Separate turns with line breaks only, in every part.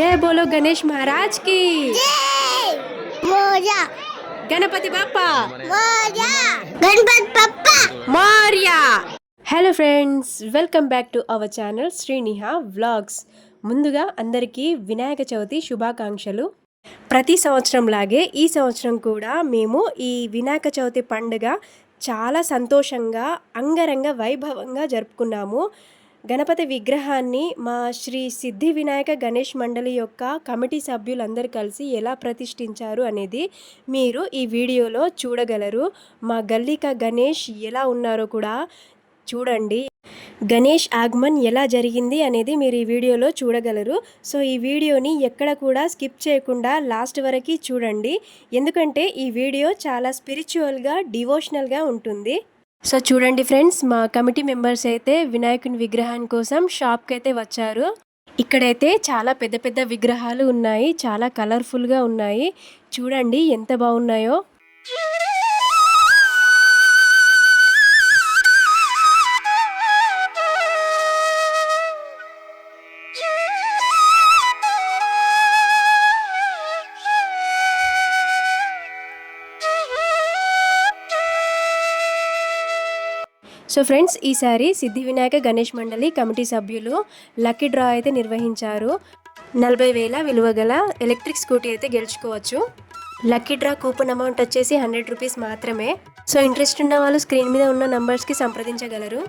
जय बोलो गणेश महाराज की
Morya
Ganpati Bappa
Morya Ganpati Bappa
Morya. Hello friends, welcome back to our channel Sriniha vlogs. ముందుగా అందరికీ వినాయక చవితి శుభాకాంక్షలు. ప్రతి సంవత్సరం లాగే ఈ సంవత్సరం కూడా మేము ఈ వినాయక చవితి పండుగ చాలా సంతోషంగా అంగరంగ వైభవంగా జరుపుకున్నాము. గణపతి విగ్రహాన్ని మా శ్రీ సిద్ధి వినాయక గణేష్ మండలి యొక్క కమిటీ సభ్యులందరూ కలిసి ఎలా ప్రతిష్ఠించారు అనేది మీరు ఈ వీడియోలో చూడగలరు. మా గల్లీకా గణేష్ ఎలా ఉన్నారో కూడా చూడండి. గణేష్ ఆగమన్ ఎలా జరిగింది అనేది మీరు ఈ వీడియోలో చూడగలరు. సో ఈ వీడియోని ఎక్కడ కూడా స్కిప్ చేయకుండా లాస్ట్ వరకు చూడండి, ఎందుకంటే ఈ వీడియో చాలా స్పిరిచువల్గా డివోషనల్గా ఉంటుంది. సో చూడండి ఫ్రెండ్స్, మా కమిటీ మెంబర్స్ అయితే వినాయకుని విగ్రహం కోసం షాప్కి అయితే వచ్చారు. ఇక్కడైతే చాలా పెద్ద పెద్ద విగ్రహాలు ఉన్నాయి, చాలా కలర్ఫుల్గా ఉన్నాయి. చూడండి ఎంత బాగున్నాయో. సో ఫ్రెండ్స్, ఈసారి సిద్ధి వినాయక గణేష్ మండలి కమిటీ సభ్యులు లక్కీ డ్రా అయితే నిర్వహించారు. 40,000 విలువ గల ఎలక్ట్రిక్ స్కూటీ అయితే గెలుచుకోవచ్చు. లక్కీ డ్రా కూపన్ అమౌంట్ వచ్చేసి 100 రూపీస్ మాత్రమే. సో ఇంట్రెస్ట్ ఉన్న వాళ్ళు స్క్రీన్ మీద ఉన్న నంబర్స్కి సంప్రదించగలరు.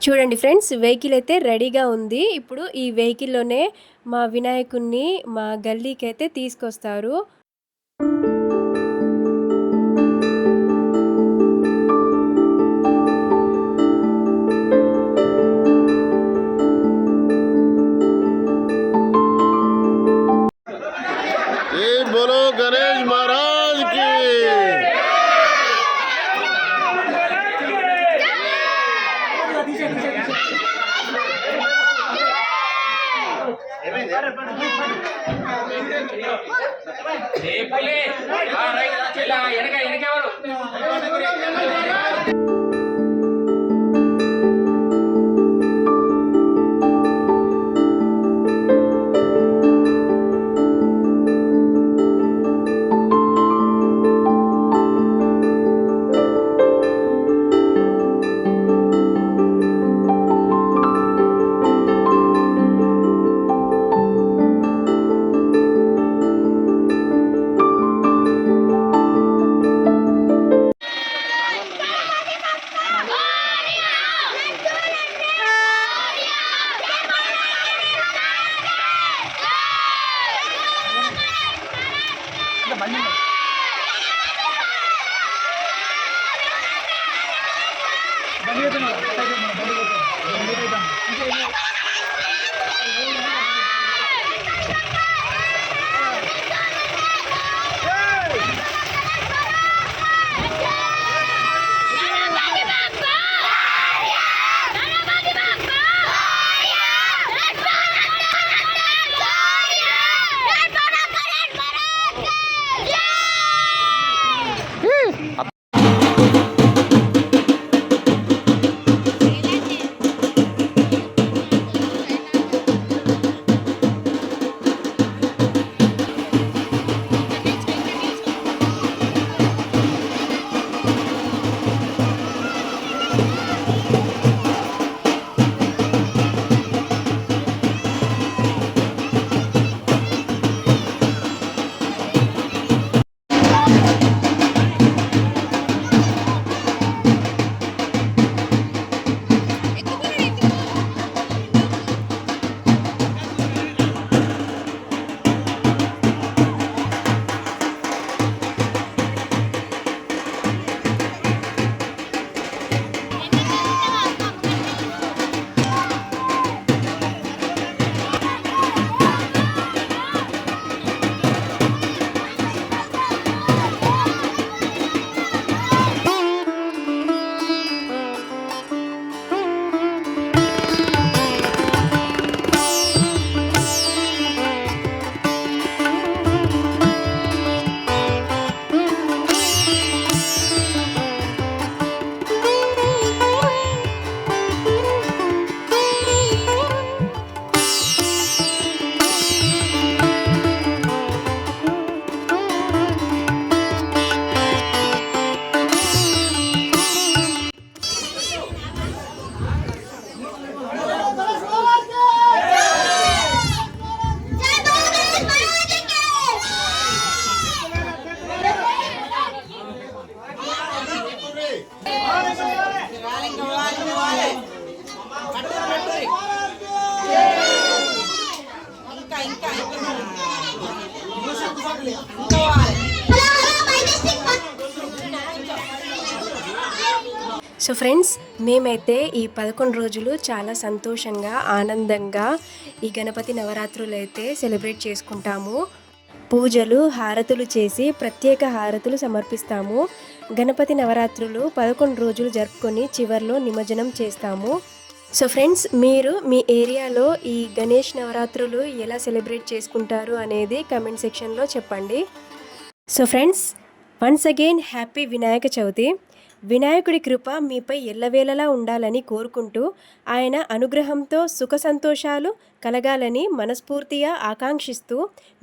చూడండి ఫ్రెండ్స్, వెహికల్ అయితే రెడీగా ఉంది. ఇప్పుడు ఈ వెహికల్లోనే మా వినాయకుడిని మా గల్లీకి అయితే తీసుకొస్తారు.
बोलो गणेश महाराज की।
సో ఫ్రెండ్స్, మేమైతే ఈ 11 రోజులు చాలా సంతోషంగా ఆనందంగా ఈ గణపతి నవరాత్రులు అయితే సెలబ్రేట్ చేసుకుంటాము. పూజలు హారతులు చేసి ప్రత్యేక హారతులు సమర్పిస్తాము. గణపతి నవరాత్రులు 11 రోజులు జరుపుకొని చివర్లో నిమజ్జనం చేస్తాము. సో ఫ్రెండ్స్, మీరు మీ ఏరియాలో ఈ గణేష్ నవరాత్రులు ఎలా సెలబ్రేట్ చేసుకుంటారు అనేది కమెంట్ సెక్షన్లో చెప్పండి. So friends, once again happy Vinayaka Chavithi. వినాయకుడి కృప మీపై ఎల్లవేళలా ఉండాలని కోరుకుంటూ ఆయన అనుగ్రహంతో సుఖ సంతోషాలు కలగాలని మనస్ఫూర్తిగా ఆకాంక్షిస్తూ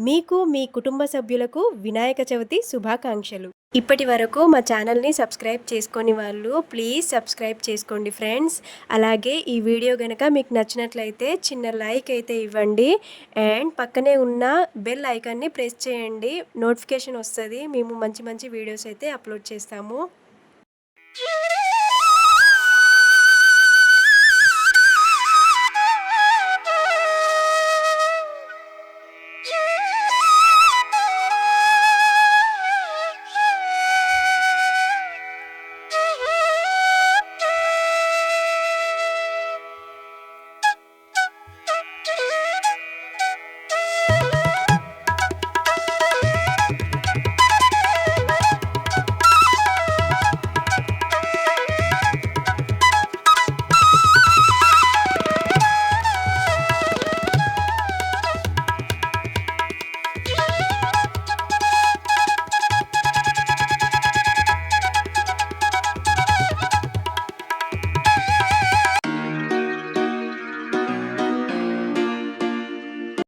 మీకు మీ కుటుంబ సభ్యులకు వినాయక చవితి శుభాకాంక్షలు. ఇప్పటి వరకు మా ఛానల్ని సబ్స్క్రైబ్ చేసుకొని వాళ్ళు ప్లీజ్ సబ్స్క్రైబ్ చేసుకోండి ఫ్రెండ్స్. అలాగే ఈ వీడియో కనుక మీకు నచ్చినట్లయితే చిన్న లైక్ అయితే ఇవ్వండి అండ్ పక్కనే ఉన్న బెల్ ఐకాన్ని ప్రెస్ చేయండి. నోటిఫికేషన్ వస్తుంది. మేము మంచి మంచి వీడియోస్ అయితే అప్లోడ్ చేస్తాము.